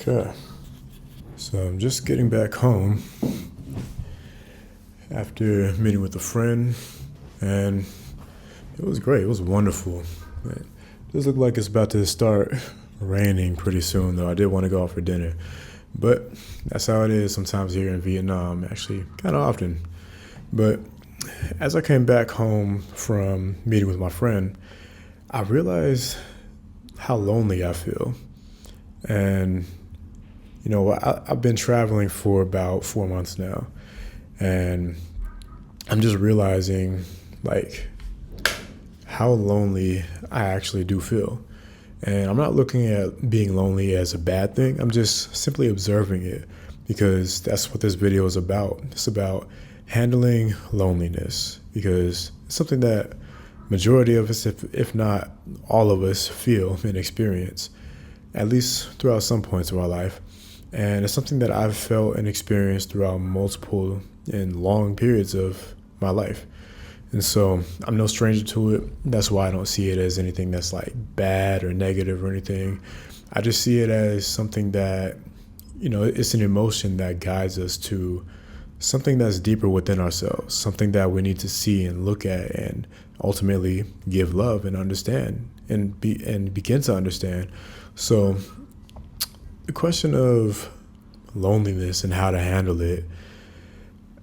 Okay, so I'm just getting back home after meeting with a friend, and it was great. It was wonderful. It does look like it's about to start raining pretty soon, though. I did want to go out for dinner, but that's how it is sometimes here in Vietnam, actually, kind of often. But as I came back home from meeting with my friend, I realized how lonely I feel. And I've been traveling for about 4 months now, and I'm just realizing like how lonely I actually do feel. And I'm not looking at being lonely as a bad thing. I'm just simply observing it because that's what this video is about. It's about handling loneliness because it's something that majority of us, if not all of us, feel and experience, at least throughout some points of our life. And it's something that I've felt and experienced throughout multiple and long periods of my life. And so I'm no stranger to it. That's why I don't see it as anything that's like bad or negative or anything. I just see it as something that, it's an emotion that guides us to something that's deeper within ourselves, something that we need to see and look at and ultimately give love and understand and begin to understand. So the question of loneliness and how to handle it,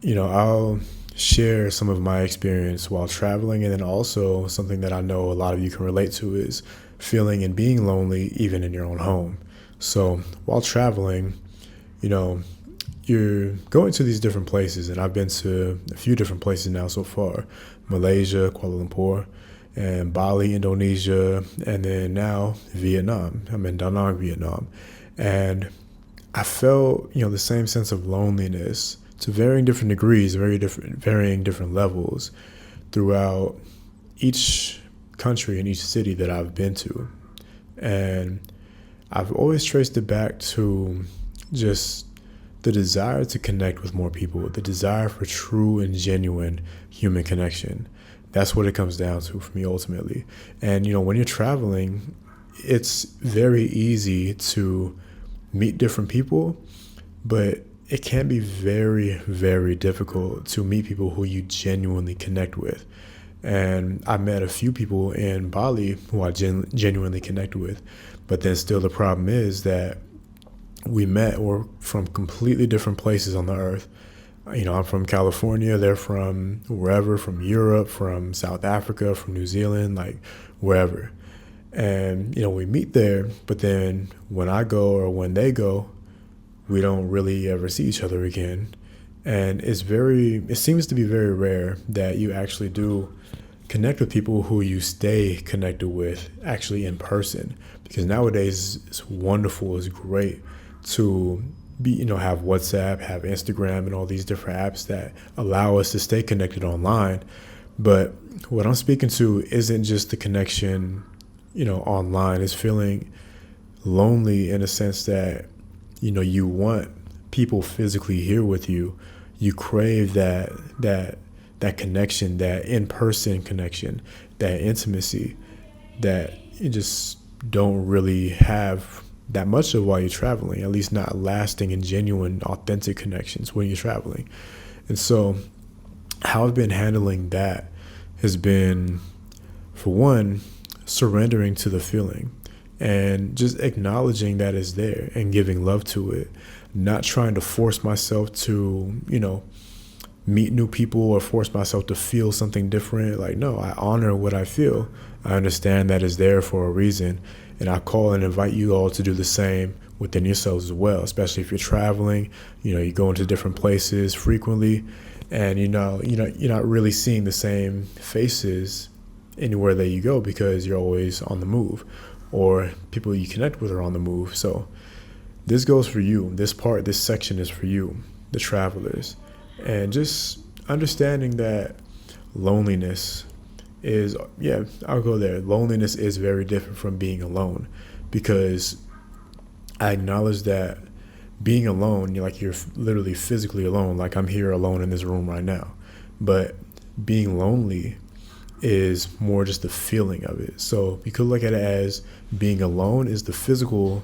I'll share some of my experience while traveling, and then also something that I know a lot of you can relate to is feeling and being lonely even in your own home. So while traveling, you're going to these different places, and I've been to a few different places now so far: Malaysia, Kuala Lumpur, and Bali, Indonesia, and then now Vietnam. I'm in Da Nang, Vietnam. And I felt, the same sense of loneliness to varying different degrees, varying different levels throughout each country and each city that I've been to. And I've always traced it back to just the desire to connect with more people, the desire for true and genuine human connection. That's what it comes down to for me ultimately. And, when you're traveling, it's very easy to meet different people, but it can be very, very difficult to meet people who you genuinely connect with. And I met a few people in Bali who I genuinely connect with, but then still the problem is that we're from completely different places on the earth. I'm from California, they're from wherever, from Europe, from South Africa, from New Zealand, like wherever. And, we meet there, but then when I go or when they go, we don't really ever see each other again. And it seems to be very rare that you actually do connect with people who you stay connected with actually in person. Because nowadays it's wonderful, it's great to have WhatsApp, have Instagram, and all these different apps that allow us to stay connected online. But what I'm speaking to isn't just the connection, online. It's feeling lonely in a sense that, you want people physically here with you. You crave that connection, that in-person connection, that intimacy that you just don't really have that much of while you're traveling, at least not lasting and genuine, authentic connections when you're traveling. And so how I've been handling that has been, for one, surrendering to the feeling and just acknowledging that it's there and giving love to it, not trying to force myself to, meet new people or force myself to feel something different. Like, no, I honor what I feel. I understand that it's there for a reason. And I call and invite you all to do the same within yourselves as well, especially if you're traveling, you go into different places frequently, and you're not really seeing the same faces anywhere that you go because you're always on the move, or people you connect with are on the move. So this goes for you. This section is for you, the travelers. And just understanding that loneliness is, I'll go there. Loneliness is very different from being alone, because I acknowledge that being alone, you're literally physically alone. Like I'm here alone in this room right now. But being lonely is more just the feeling of it. So you could look at it as being alone is the physical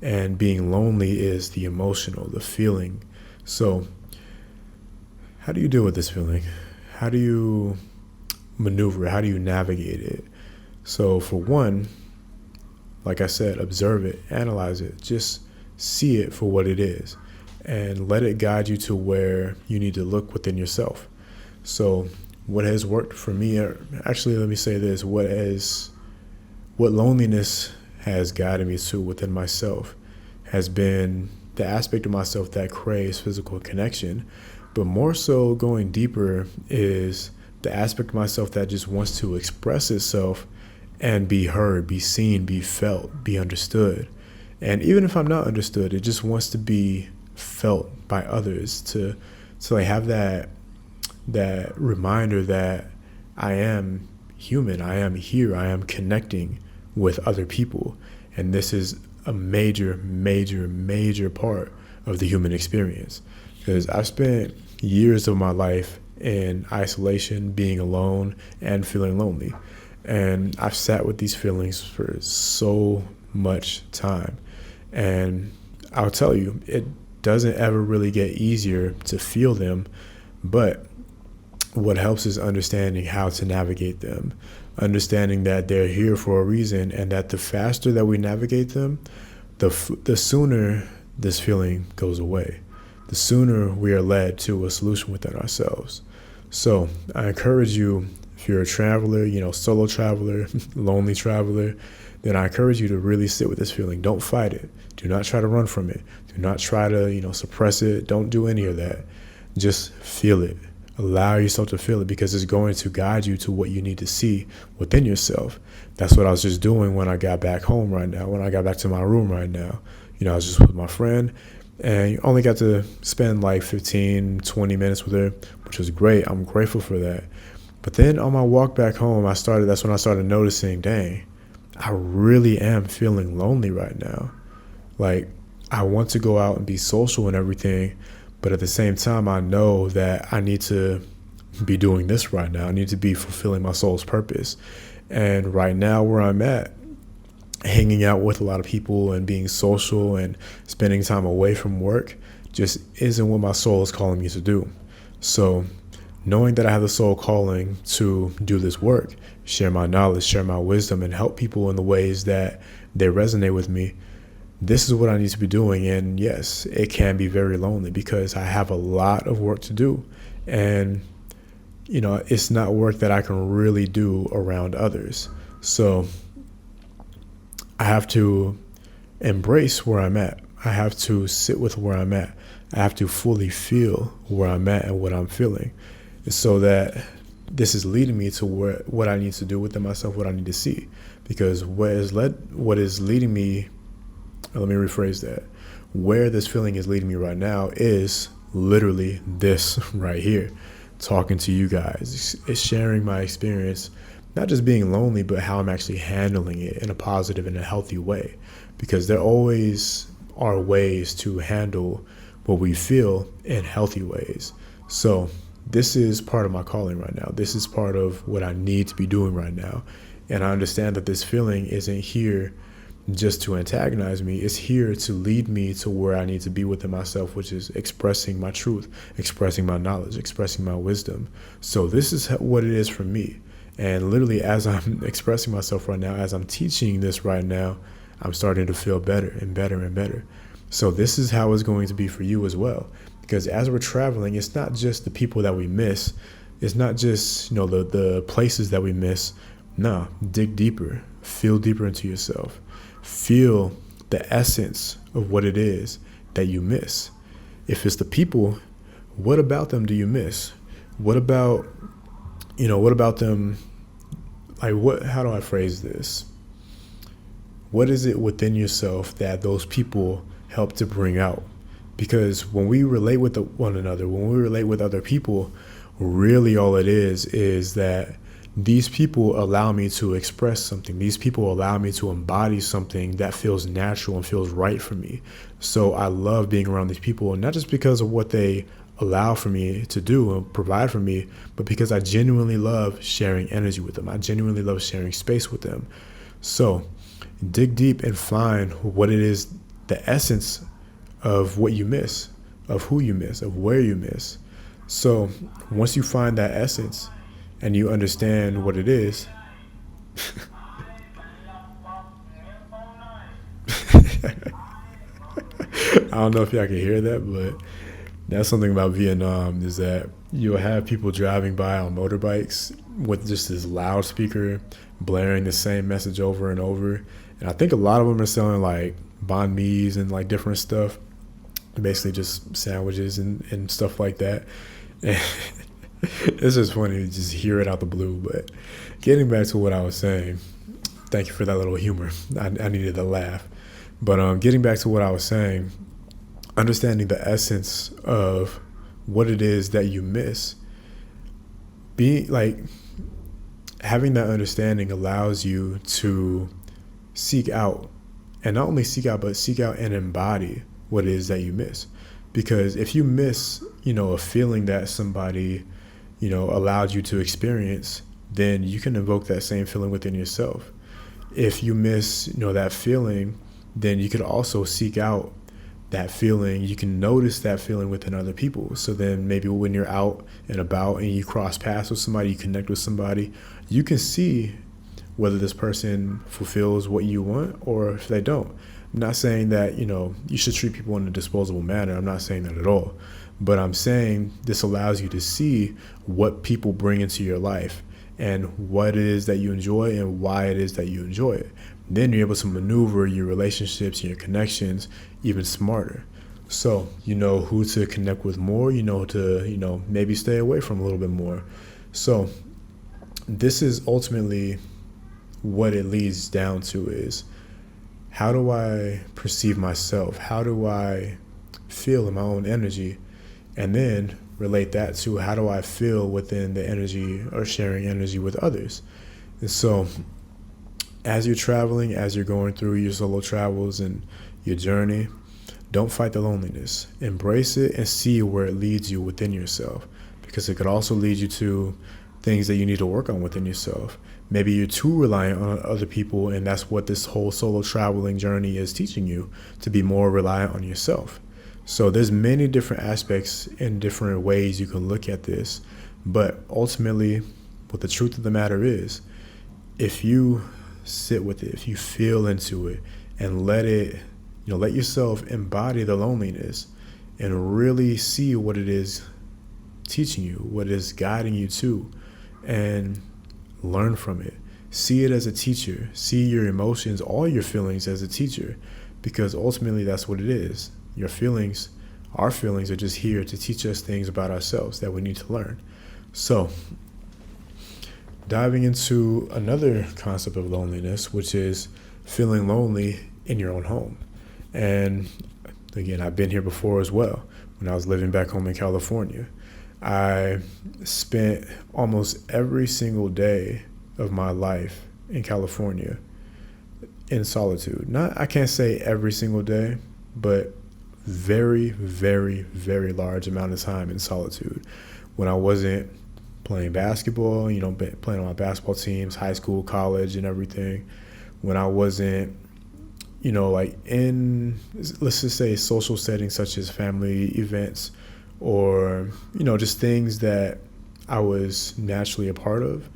and being lonely is the emotional, the feeling. So how do you deal with this feeling? How do you maneuver? How do you navigate it? So for one, like I said, observe it, analyze it, just see it for what it is, and let it guide you to where you need to look within yourself. So what has worked for me, or actually let me say this, what loneliness has guided me to within myself has been the aspect of myself that craves physical connection, but more so going deeper is the aspect of myself that just wants to express itself and be heard, be seen, be felt, be understood. And even if I'm not understood, it just wants to be felt by others, to like have that reminder that I am human, I am here, I am connecting with other people. And this is a major, major, major part of the human experience. Because I've spent years of my life in isolation, being alone, and feeling lonely. And I've sat with these feelings for so much time. And I'll tell you, it doesn't ever really get easier to feel them, but what helps is understanding how to navigate them, understanding that they're here for a reason, and that the faster that we navigate them, the sooner this feeling goes away, the sooner we are led to a solution within ourselves. So I encourage you, if you're a traveler, solo traveler, lonely traveler, then I encourage you to really sit with this feeling. Don't fight it. Do not try to run from it. Do not try to, suppress it. Don't do any of that. Just feel it. Allow yourself to feel it, because it's going to guide you to what you need to see within yourself. That's what I was just doing when I got back home right now, when I got back to my room right now. I was just with my friend, and only got to spend like 15, 20 minutes with her, which was great. I'm grateful for that. But then on my walk back home, that's when I started noticing, dang, I really am feeling lonely right now. Like, I want to go out and be social and everything, but at the same time, I know that I need to be doing this right now. I need to be fulfilling my soul's purpose. And right now, where I'm at, hanging out with a lot of people and being social and spending time away from work just isn't what my soul is calling me to do. So knowing that I have the soul calling to do this work, share my knowledge, share my wisdom, and help people in the ways that they resonate with me, this is what I need to be doing. And yes, it can be very lonely because I have a lot of work to do. And, it's not work that I can really do around others. So I have to embrace where I'm at. I have to sit with where I'm at. I have to fully feel where I'm at and what I'm feeling, so that this is leading me to what I need to do within myself, what I need to see. Because what is leading me, let me rephrase that. Where this feeling is leading me right now is literally this right here, talking to you guys. It's sharing my experience, not just being lonely, but how I'm actually handling it in a positive and a healthy way. Because there always are ways to handle what we feel in healthy ways. So this is part of my calling right now. This is part of what I need to be doing right now. And I understand that this feeling isn't here just to antagonize me. It's here to lead me to where I need to be within myself, which is expressing my truth, expressing my knowledge, expressing my wisdom. So this is what it is for me. And literally, as I'm expressing myself right now, as I'm teaching this right now, I'm starting to feel better and better and better. So this is how it's going to be for you as well. Because as we're traveling, it's not just the people that we miss. It's not just, the places that we miss. No, dig deeper. Feel deeper into yourself. Feel the essence of what it is that you miss. If it's the people, what about them do you miss? What about them? How do I phrase this? What is it within yourself that those people help to bring out? Because when we relate with one another, when we relate with other people, really all it is that these people allow me to express something. These people allow me to embody something that feels natural and feels right for me. So I love being around these people, and not just because of what they allow for me to do and provide for me, but because I genuinely love sharing energy with them. I genuinely love sharing space with them. So dig deep and find what it is the essence of what you miss, of who you miss, of where you miss. So once you find that essence and you understand what it is, I don't know if y'all can hear that, but that's something about Vietnam is that you'll have people driving by on motorbikes with just this loudspeaker blaring the same message over and over. And I think a lot of them are selling like banh mi's and like different stuff, basically just sandwiches and stuff like that. And it's just funny to just hear it out the blue. But getting back to what I was saying, thank you for that little humor. I needed a laugh. But getting back to what I was saying, understanding the essence of what it is that you miss, being like having that understanding allows you to seek out, and not only seek out, but seek out and embody what it is that you miss. Because if you miss, a feeling that somebody, allowed you to experience, then you can invoke that same feeling within yourself. If you miss, that feeling, then you could also seek out that feeling. You can notice that feeling within other people. So then maybe when you're out and about and you cross paths with somebody, you connect with somebody, you can see whether this person fulfills what you want or if they don't. I'm not saying that, you should treat people in a disposable manner. I'm not saying that at all. But I'm saying this allows you to see what people bring into your life and what it is that you enjoy and why it is that you enjoy it. Then you're able to maneuver your relationships and your connections even smarter. So you know who to connect with more, to, maybe stay away from a little bit more. So this is ultimately what it leads down to is, how do I perceive myself? How do I feel in my own energy? And then relate that to how do I feel within the energy or sharing energy with others? And so as you're traveling, as you're going through your solo travels and your journey, don't fight the loneliness. Embrace it and see where it leads you within yourself, because it could also lead you to things that you need to work on within yourself. Maybe you're too reliant on other people, and that's what this whole solo traveling journey is teaching you, to be more reliant on yourself. So there's many different aspects and different ways you can look at this. But ultimately, what the truth of the matter is, if you sit with it, if you feel into it and let it, let yourself embody the loneliness and really see what it is teaching you, what it is guiding you to, and learn from it. See it as a teacher. See your emotions, all your feelings as a teacher, because ultimately that's what it is. Your feelings, our feelings are just here to teach us things about ourselves that we need to learn. So diving into another concept of loneliness, which is feeling lonely in your own home. And again, I've been here before as well. When I was living back home in California, I spent almost every single day of my life in California in solitude. I can't say every single day, but very, very, very large amount of time in solitude. When I wasn't playing basketball, playing on my basketball teams, high school, college, and everything. When I wasn't, like in, let's just say, social settings such as family events, or, just things that I was naturally a part of.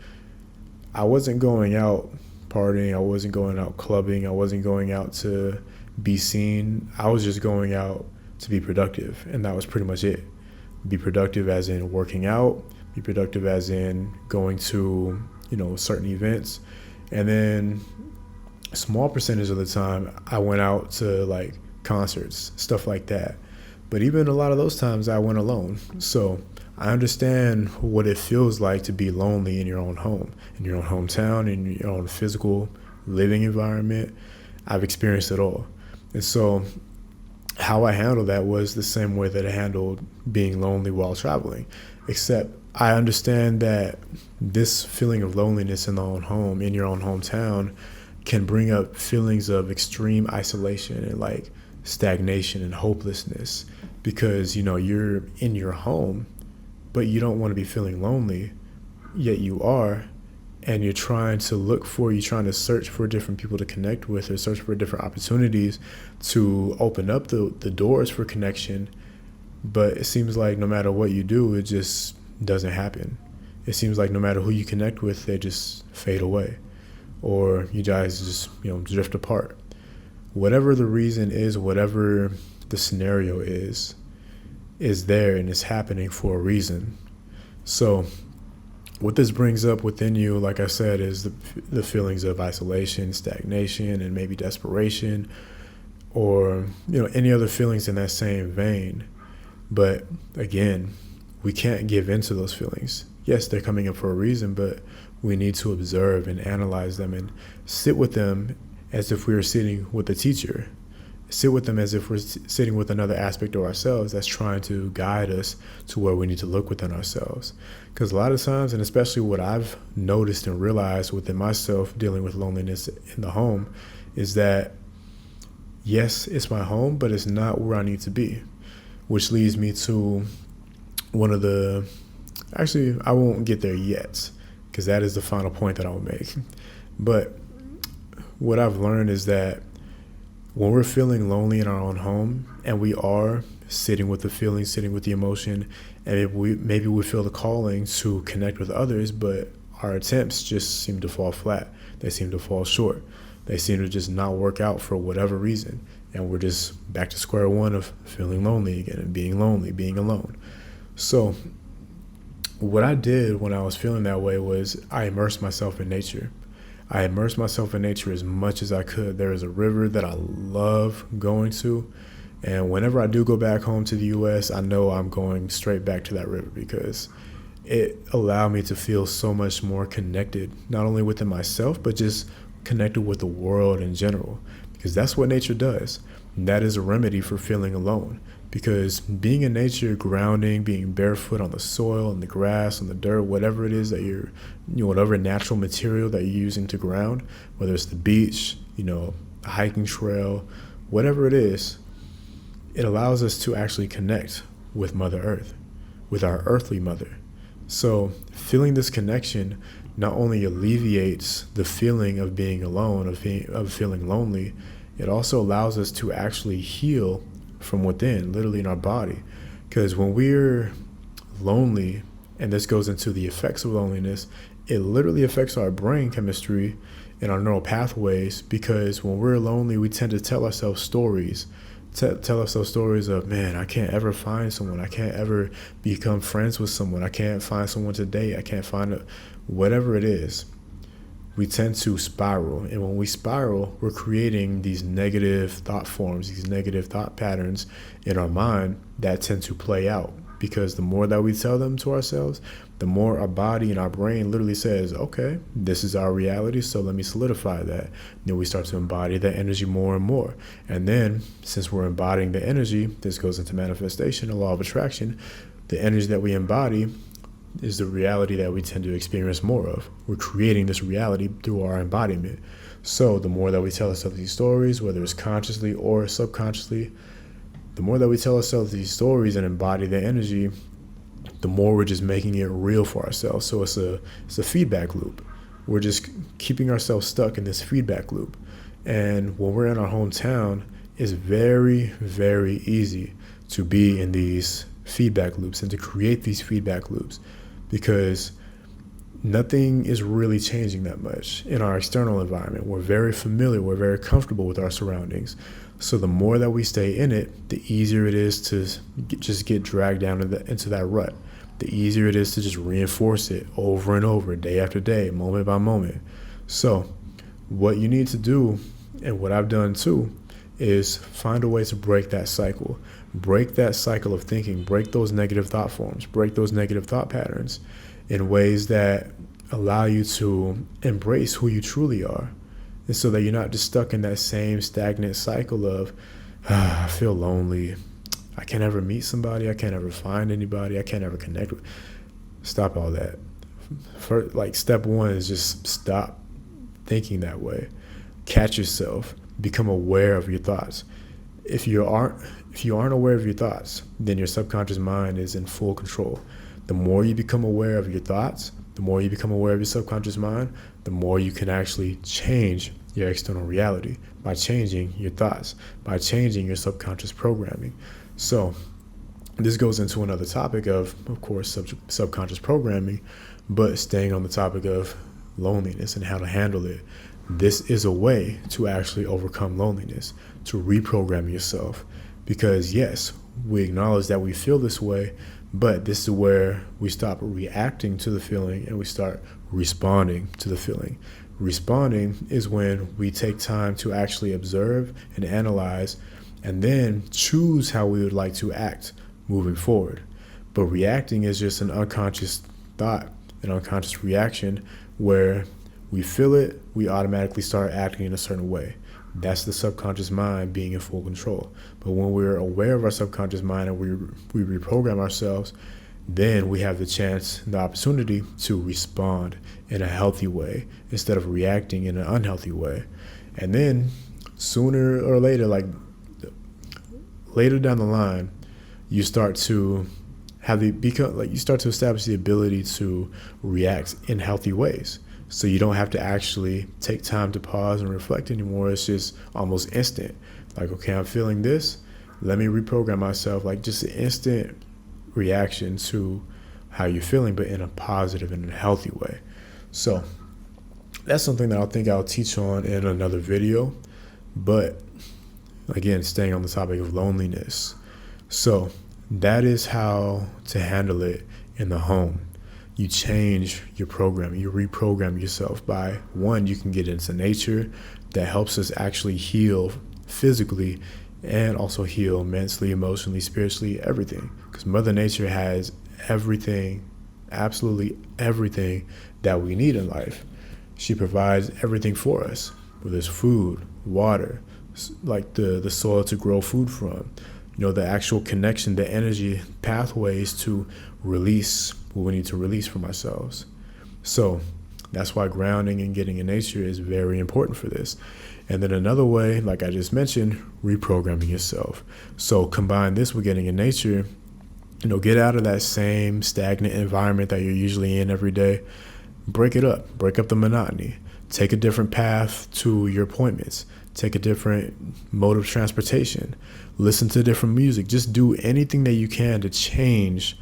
I wasn't going out partying. I wasn't going out clubbing. I wasn't going out to be seen. I was just going out to be productive. And that was pretty much it. Be productive as in working out, be productive as in going to, certain events. And then a small percentage of the time I went out to like concerts, stuff like that. But even a lot of those times I went alone. So I understand what it feels like to be lonely in your own home, in your own hometown, in your own physical living environment. I've experienced it all. And so how I handled that was the same way that I handled being lonely while traveling, except I understand that this feeling of loneliness in the own home, in your own hometown, can bring up feelings of extreme isolation and like stagnation and hopelessness, because you're in your home but you don't want to be feeling lonely, yet you are, and you're trying to search for different people to connect with, or search for different opportunities to open up the doors for connection. But it seems like no matter what you do, it just doesn't happen. It seems like no matter who you connect with, they just fade away, or you guys just, drift apart. Whatever the reason is, whatever the scenario is there, and it's happening for a reason. So what this brings up within you, like I said, is the feelings of isolation, stagnation, and maybe desperation, or any other feelings in that same vein. But again, we can't give in to those feelings. Yes, they're coming up for a reason, but we need to observe and analyze them and sit with them as if we were sitting with a teacher. Sit with them as if we're sitting with another aspect of ourselves that's trying to guide us to where we need to look within ourselves. Because a lot of times, and especially what I've noticed and realized within myself dealing with loneliness in the home, is that yes, it's my home, but it's not where I need to be. Which leads me to actually, I won't get there yet, because that is the final point that I will make. But what I've learned is that when we're feeling lonely in our own home, and we are sitting with the feeling, sitting with the emotion, and maybe we feel the calling to connect with others, but our attempts just seem to fall flat. They seem to fall short. They seem to just not work out for whatever reason. And we're just back to square one of feeling lonely again, and being lonely, being alone. So what I did when I was feeling that way was I immersed myself in nature. I immersed myself in nature as much as I could. There is a river that I love going to, and whenever I do go back home to the U.S., I know I'm going straight back to that river, because it allowed me to feel so much more connected, not only within myself, but just connected with the world in general, because that's what nature does. And that is a remedy for feeling alone, because being in nature, grounding, being barefoot on the soil, on the grass, on the dirt, whatever it is that whatever natural material that you're using to ground, whether it's the beach, a hiking trail, whatever it is, it allows us to actually connect with Mother Earth, with our earthly mother. So feeling this connection not only alleviates the feeling of being alone, of feeling lonely, it also allows us to actually heal from within, literally in our body. Because when we're lonely, and this goes into the effects of loneliness, it literally affects our brain chemistry and our neural pathways, because when we're lonely, we tend to tell ourselves stories. Tell ourselves stories of, man, I can't ever find someone. I can't ever become friends with someone. I can't find someone to date. I can't find whatever it is. We tend to spiral. And when we spiral, we're creating these negative thought forms, these negative thought patterns in our mind that tend to play out. Because the more that we tell them to ourselves, the more our body and our brain literally says, okay, this is our reality, so let me solidify that. Then we start to embody that energy more and more. And then, since we're embodying the energy, this goes into manifestation, the law of attraction. The energy that we embody is the reality that we tend to experience more of. We're creating this reality through our embodiment. So the more that we tell ourselves these stories, whether it's consciously or subconsciously, the more that we tell ourselves these stories and embody the energy, the more we're just making it real for ourselves. So it's a feedback loop. We're just keeping ourselves stuck in this feedback loop. And when we're in our hometown, it's very, very easy to be in these feedback loops and to create these feedback loops, because nothing is really changing that much in our external environment. We're very familiar, we're very comfortable with our surroundings. So the more that we stay in it, the easier it is to just get dragged down into that rut. The easier it is to just reinforce it over and over, day after day, moment by moment. So what you need to do, and what I've done too, is find a way to break that cycle. Break that cycle of thinking, break those negative thought forms, break those negative thought patterns in ways that allow you to embrace who you truly are. And so that you're not just stuck in that same stagnant cycle of, I feel lonely. I can't ever meet somebody. I can't ever find anybody. I can't ever connect with. Stop all that. Step one is just stop thinking that way. Catch yourself. Become aware of your thoughts. If you aren't aware of your thoughts, then your subconscious mind is in full control. The more you become aware of your thoughts, The more you become aware of your subconscious mind, the more you can actually change your external reality by changing your thoughts, by changing your subconscious programming. So this goes into another topic of course, subconscious programming, but staying on the topic of loneliness and how to handle it. This is a way to actually overcome loneliness, to reprogram yourself. Because yes, we acknowledge that we feel this way, but this is where we stop reacting to the feeling and we start responding to the feeling. Responding is when we take time to actually observe and analyze and then choose how we would like to act moving forward. But reacting is just an unconscious thought, an unconscious reaction where we feel it, we automatically start acting in a certain way. That's the subconscious mind being in full control. But when we're aware of our subconscious mind and we reprogram ourselves, then we have the chance, the opportunity to respond in a healthy way instead of reacting in an unhealthy way. And then sooner or later, like later down the line, you start to you start to establish the ability to react in healthy ways. So you don't have to actually take time to pause and reflect anymore. It's just almost instant. Like, okay, I'm feeling this. Let me reprogram myself. Like just an instant reaction to how you're feeling, but in a positive and a healthy way. So that's something that I think I'll teach on in another video. But again, staying on the topic of loneliness. So that is how to handle it in the home. You change your programming, you reprogram yourself by one, you can get into nature that helps us actually heal physically and also heal mentally, emotionally, spiritually, everything. Because Mother Nature has everything, absolutely everything that we need in life. She provides everything for us, whether it's food, water, like the soil to grow food from, the actual connection, the energy pathways to release what we need to release from ourselves. So that's why grounding and getting in nature is very important for this. And then another way, like I just mentioned, reprogramming yourself. So combine this with getting in nature, get out of that same stagnant environment that you're usually in every day. Break it up, break up the monotony. Take a different path to your appointments. Take a different mode of transportation. Listen to different music. Just do anything that you can to change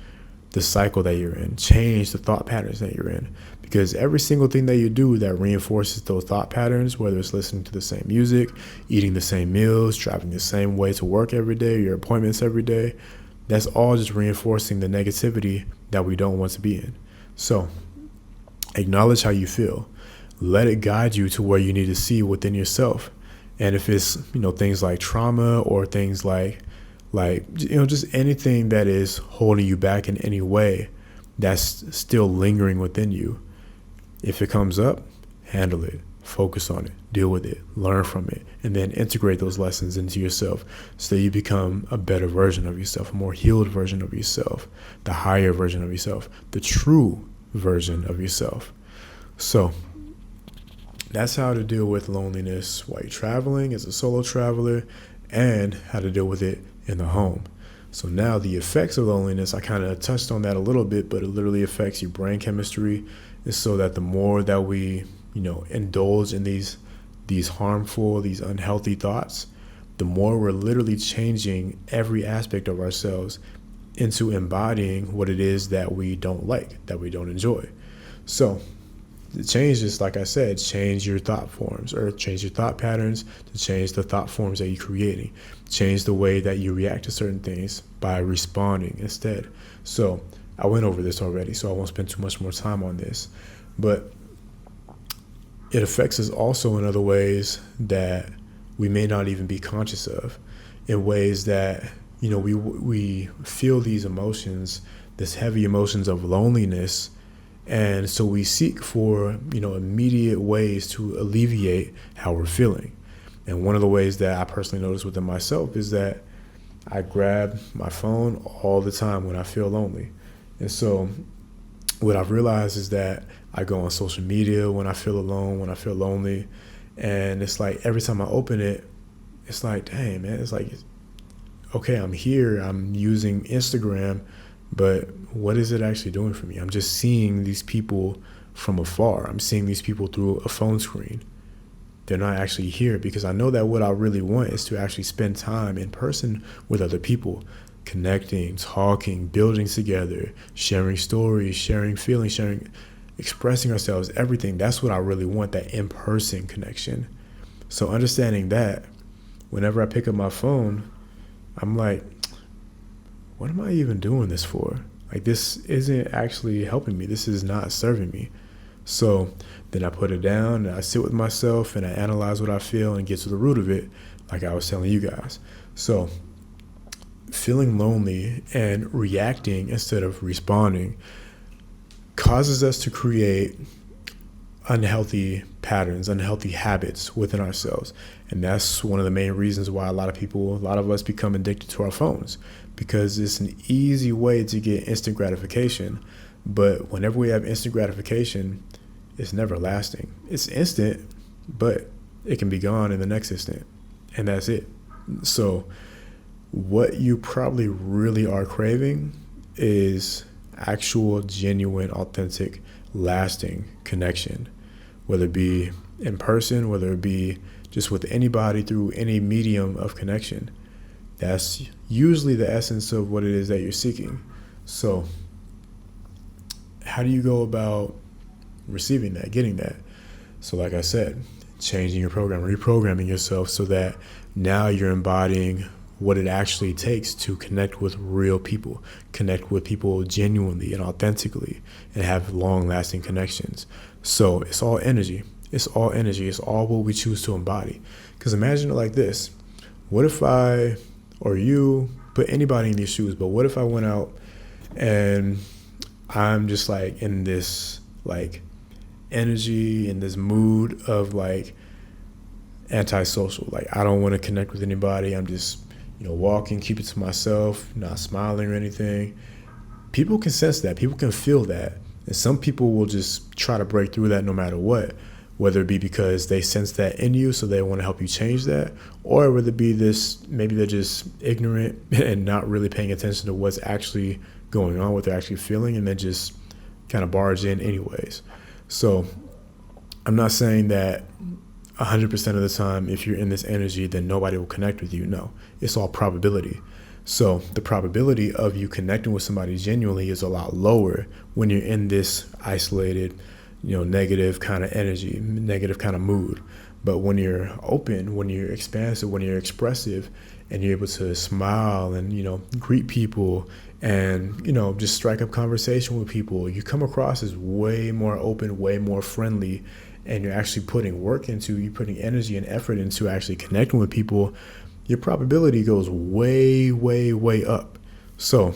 the cycle that you're in, change the thought patterns that you're in. Because every single thing that you do that reinforces those thought patterns, whether it's listening to the same music, eating the same meals, driving the same way to work every day, your appointments every day, that's all just reinforcing the negativity that we don't want to be in. So acknowledge how you feel. Let it guide you to where you need to see within yourself. And if it's, things like trauma or things like, just anything that is holding you back in any way that's still lingering within you, if it comes up, handle it, focus on it, deal with it, learn from it, and then integrate those lessons into yourself so that you become a better version of yourself, a more healed version of yourself, the higher version of yourself, the true version of yourself. So that's how to deal with loneliness while you're traveling as a solo traveler, and how to deal with it in the home. So now the effects of loneliness, I kind of touched on that a little bit, but it literally affects your brain chemistry. And so that the more that we, indulge in these harmful, these unhealthy thoughts, the more we're literally changing every aspect of ourselves into embodying what it is that we don't like, that we don't enjoy. So the change is, like I said, change your thought forms or change your thought patterns to change the thought forms that you're creating. Change the way that you react to certain things by responding instead. So I went over this already, so I won't spend too much more time on this. But it affects us also in other ways that we may not even be conscious of, in ways that, we feel these emotions, this heavy emotions of loneliness. And so we seek for, immediate ways to alleviate how we're feeling. And one of the ways that I personally notice within myself is that I grab my phone all the time when I feel lonely. And so what I've realized is that I go on social media when I feel alone, when I feel lonely. And it's like every time I open it, it's like, dang, man, it's like, okay, I'm here, I'm using Instagram, but what is it actually doing for me? I'm just seeing these people from afar. I'm seeing these people through a phone screen. They're not actually here, because I know that what I really want is to actually spend time in person with other people, connecting, talking, building together, sharing stories, sharing feelings, expressing ourselves, everything. That's what I really want, that in-person connection. So understanding that, whenever I pick up my phone, I'm like, what am I even doing this for? Like, this isn't actually helping me. This is not serving me. So then I put it down and I sit with myself and I analyze what I feel and get to the root of it, like I was telling you guys. So feeling lonely and reacting instead of responding causes us to create unhealthy patterns, unhealthy habits within ourselves. And that's one of the main reasons why a lot of us become addicted to our phones, because it's an easy way to get instant gratification. But whenever we have instant gratification, it's never lasting. It's instant, but it can be gone in the next instant, and that's it. So what you probably really are craving is actual, genuine, authentic, lasting connection, whether it be in person, whether it be just with anybody through any medium of connection. That's usually the essence of what it is that you're seeking. So how do you go about receiving that, getting that? So like I said, changing your program, reprogramming yourself so that now you're embodying what it actually takes to connect with real people, connect with people genuinely and authentically, and have long-lasting connections. So it's all energy. It's all energy. It's all what we choose to embody. Because imagine it like this. What if I, or you, put anybody in these shoes, but what if I went out and I'm just like in this like energy, in this mood of like antisocial. Like, I don't want to connect with anybody. I'm just, walking, keep it to myself, not smiling or anything. People can sense that. People can feel that. And some people will just try to break through that no matter what, whether it be because they sense that in you, so they want to help you change that, or whether it be this, maybe they're just ignorant and not really paying attention to what's actually going on, what they're actually feeling, and then just kind of barge in anyways. So I'm not saying that 100% of the time, if you're in this energy, then nobody will connect with you. No, it's all probability. So the probability of you connecting with somebody genuinely is a lot lower when you're in this isolated, negative kind of energy, negative kind of mood. But when you're open, when you're expansive, when you're expressive, and you're able to smile and, greet people and, just strike up conversation with people, you come across as way more open, way more friendly, and you're actually putting you're putting energy and effort into actually connecting with people, your probability goes way, way, way up. So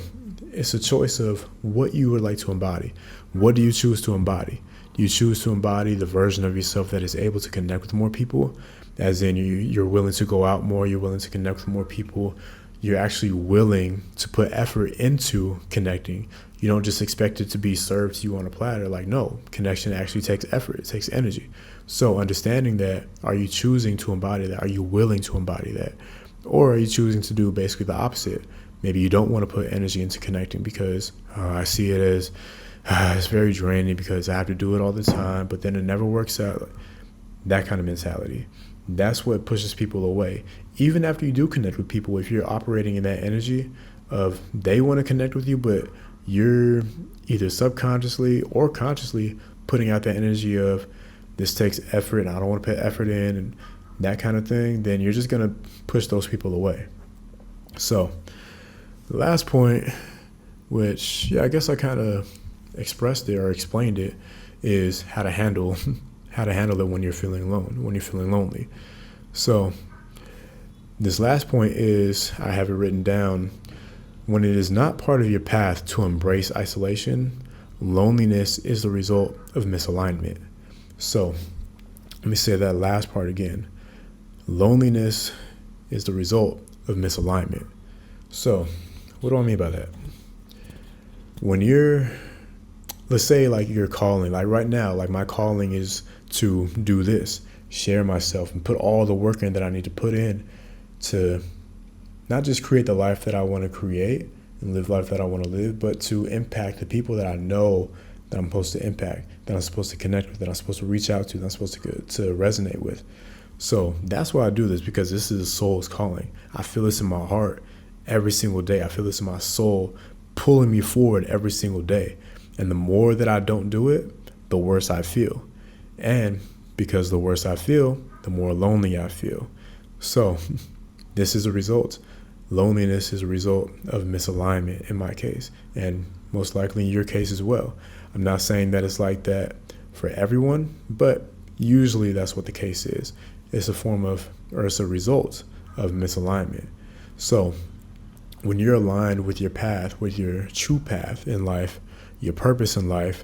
it's a choice of what you would like to embody. What do you choose to embody? Do you choose to embody the version of yourself that is able to connect with more people? As in, you're willing to go out more, you're willing to connect with more people, you're actually willing to put effort into connecting. You don't just expect it to be served to you on a platter. Like, no, connection actually takes effort. It takes energy. So understanding that, are you choosing to embody that? Are you willing to embody that? Or are you choosing to do basically the opposite? Maybe you don't want to put energy into connecting because I see it as it's very draining because I have to do it all the time, but then it never works out. That kind of mentality. That's what pushes people away. Even after you do connect with people, if you're operating in that energy of they want to connect with you, but you're either subconsciously or consciously putting out that energy of this takes effort and I don't want to put effort in and that kind of thing, then you're just going to push those people away. So the last point, which, I guess I kind of expressed it or explained it, is how to handle it when you're feeling alone, when you're feeling lonely. So this last point is, I have it written down, when it is not part of your path to embrace isolation, loneliness is the result of misalignment. So let me say that last part again. Loneliness is the result of misalignment. So what do I mean by that? When let's say like your calling, like right now, like my calling is to do this, share myself and put all the work in that I need to put in to not just create the life that I want to create and live life that I want to live, but to impact the people that I know that I'm supposed to impact, that I'm supposed to connect with, that I'm supposed to reach out to, that I'm supposed to resonate with. So that's why I do this, because this is a soul's calling. I feel this in my heart every single day. I feel this in my soul pulling me forward every single day. And the more that I don't do it, the worse I feel. And because the worse I feel, the more lonely I feel. So this is a result. Loneliness is a result of misalignment in my case, and most likely in your case as well. I'm not saying that it's like that for everyone, but usually that's what the case is. It's a result of misalignment. So when you're aligned with your path, with your true path in life, your purpose in life,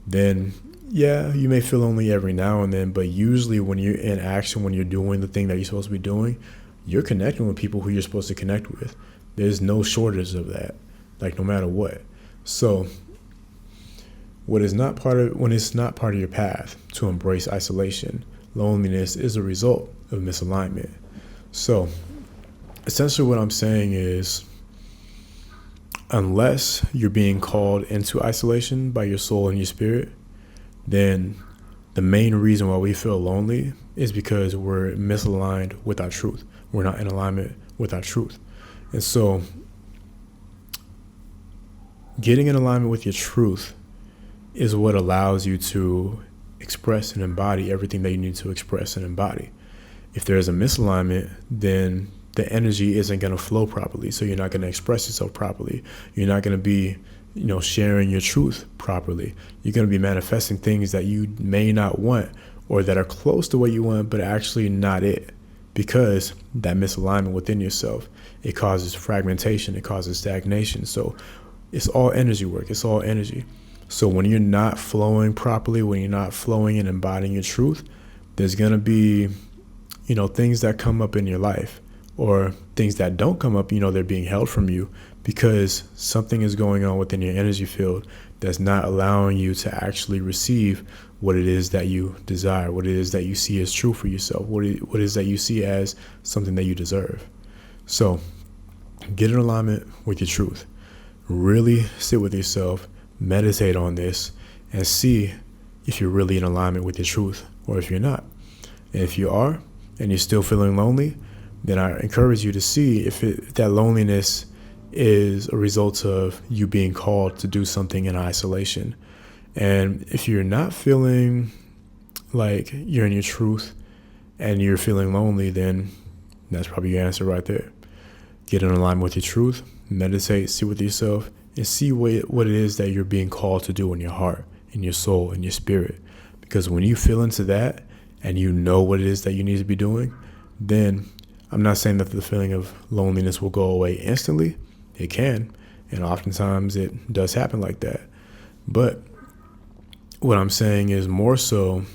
then yeah, you may feel lonely every now and then, but usually when you're in action, when you're doing the thing that you're supposed to be doing, you're connecting with people who you're supposed to connect with. There's no shortage of that, like no matter what. So when it's not part of your path to embrace isolation, loneliness is a result of misalignment. So essentially what I'm saying is, unless you're being called into isolation by your soul and your spirit, then the main reason why we feel lonely is because we're misaligned with our truth. We're not in alignment with our truth. And so getting in alignment with your truth is what allows you to express and embody everything that you need to express and embody. If there's a misalignment, then the energy isn't going to flow properly. So you're not going to express yourself properly. You're not going to be, sharing your truth properly. You're going to be manifesting things that you may not want, or that are close to what you want, but actually not it. Because that misalignment within yourself, it causes fragmentation, it causes stagnation. So it's all energy work. It's all energy. So when you're not flowing properly, when you're not flowing and embodying your truth, there's going to be, things that come up in your life, or things that don't come up, they're being held from you because something is going on within your energy field that's not allowing you to actually receive what it is that you desire, what it is that you see as true for yourself, what it is that you see as something that you deserve. So get in alignment with your truth. Really sit with yourself, meditate on this, and see if you're really in alignment with your truth or if you're not. And if you are, and you're still feeling lonely, then I encourage you to see if that loneliness is a result of you being called to do something in isolation. And if you're not feeling like you're in your truth and you're feeling lonely, then that's probably your answer right there. Get in alignment with your truth, meditate, sit with yourself, and see what it is that you're being called to do in your heart, in your soul, in your spirit. Because when you feel into that and you know what it is that you need to be doing, then I'm not saying that the feeling of loneliness will go away instantly. It can, and oftentimes it does happen like that. But what I'm saying is more so,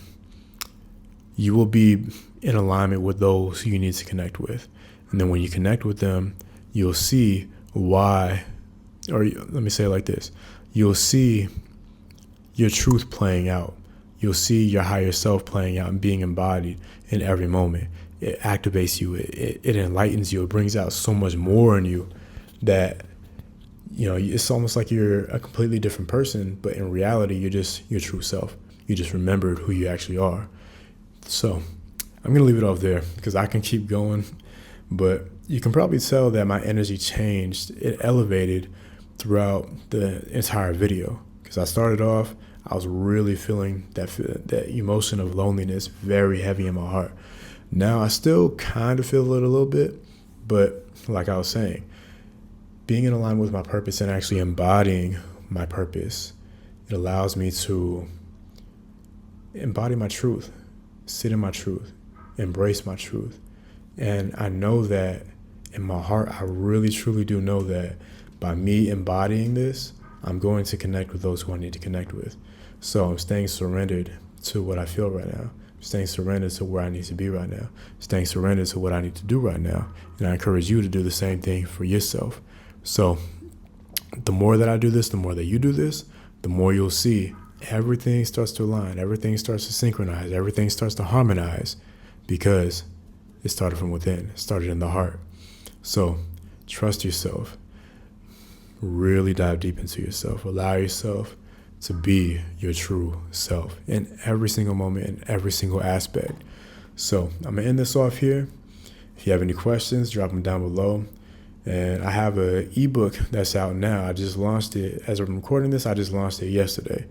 you will be in alignment with those who you need to connect with. And then when you connect with them, you'll see why, or let me say it like this, you'll see your truth playing out. You'll see your higher self playing out and being embodied in every moment. It activates you. It enlightens you. It brings out so much more in you that, it's almost like you're a completely different person, but in reality, you're just your true self. You just remembered who you actually are. So I'm going to leave it off there because I can keep going, but you can probably tell that my energy changed. It elevated throughout the entire video because I started off, I was really feeling that emotion of loneliness very heavy in my heart. Now I still kind of feel it a little bit, but like I was saying, being in alignment with my purpose and actually embodying my purpose, it allows me to embody my truth, sit in my truth, embrace my truth. And I know that in my heart, I really, truly do know that by me embodying this, I'm going to connect with those who I need to connect with. So I'm staying surrendered to what I feel right now. Staying surrendered to where I need to be right now, staying surrendered to what I need to do right now. And I encourage you to do the same thing for yourself. So the more that I do this, the more that you do this, the more you'll see everything starts to align, everything starts to synchronize, everything starts to harmonize because it started from within, it started in the heart. So trust yourself, really dive deep into yourself. Allow yourself to be your true self in every single moment, in every single aspect. So I'm gonna end this off here. If you have any questions, drop them down below. And I have an ebook that's out now. I just launched it. As I'm recording this, I just launched it yesterday.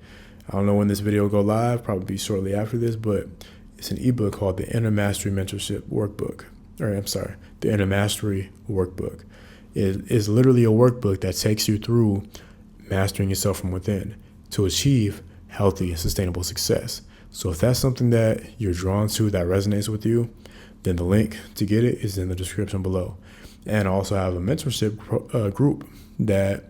I don't know when this video will go live, probably shortly after this, but it's an ebook called the Inner Mastery Mentorship Workbook. The Inner Mastery Workbook. It is literally a workbook that takes you through mastering yourself from within to achieve healthy and sustainable success. So if that's something that you're drawn to, that resonates with you, then the link to get it is in the description below. And I also have a mentorship group that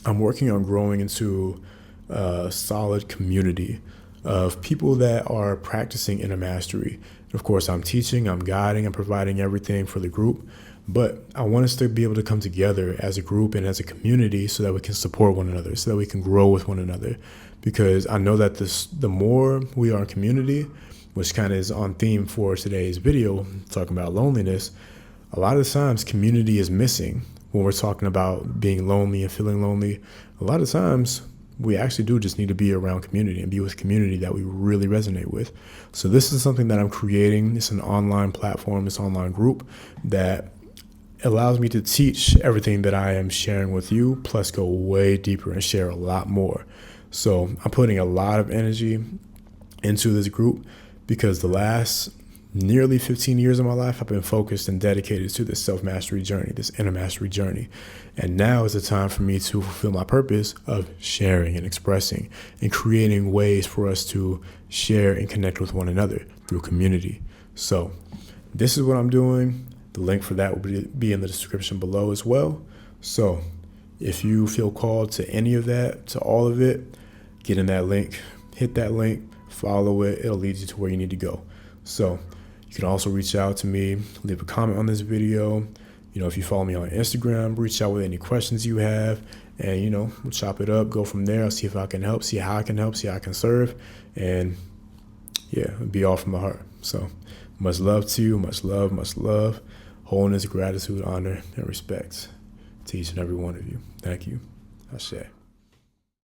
I'm working on growing into a solid community of people that are practicing inner mastery. Of course, I'm teaching, I'm guiding, I'm providing everything for the group, but I want us to be able to come together as a group and as a community so that we can support one another, so that we can grow with one another. Because I know that the more we are in community, which kind of is on theme for today's video, talking about loneliness, a lot of times community is missing when we're talking about being lonely and feeling lonely. A lot of times we actually do just need to be around community and be with community that we really resonate with. So this is something that I'm creating. It's an online platform, this online group that allows me to teach everything that I am sharing with you, plus go way deeper and share a lot more. So I'm putting a lot of energy into this group because the last nearly 15 years of my life, I've been focused and dedicated to this self-mastery journey, this inner mastery journey. And now is the time for me to fulfill my purpose of sharing and expressing and creating ways for us to share and connect with one another through community. So this is what I'm doing. The link for that will be in the description below as well. So if you feel called to any of that, to all of it, get in that link, hit that link, follow it. It'll lead you to where you need to go. So you can also reach out to me, leave a comment on this video. If you follow me on Instagram, reach out with any questions you have, and we'll chop it up, go from there. I'll see if I can help, see how I can help, see how I can serve, and yeah, it'll be all from the heart. So much love to you, much love, wholeness, gratitude, honor, and respect to each and every one of you. Thank you. Ashe.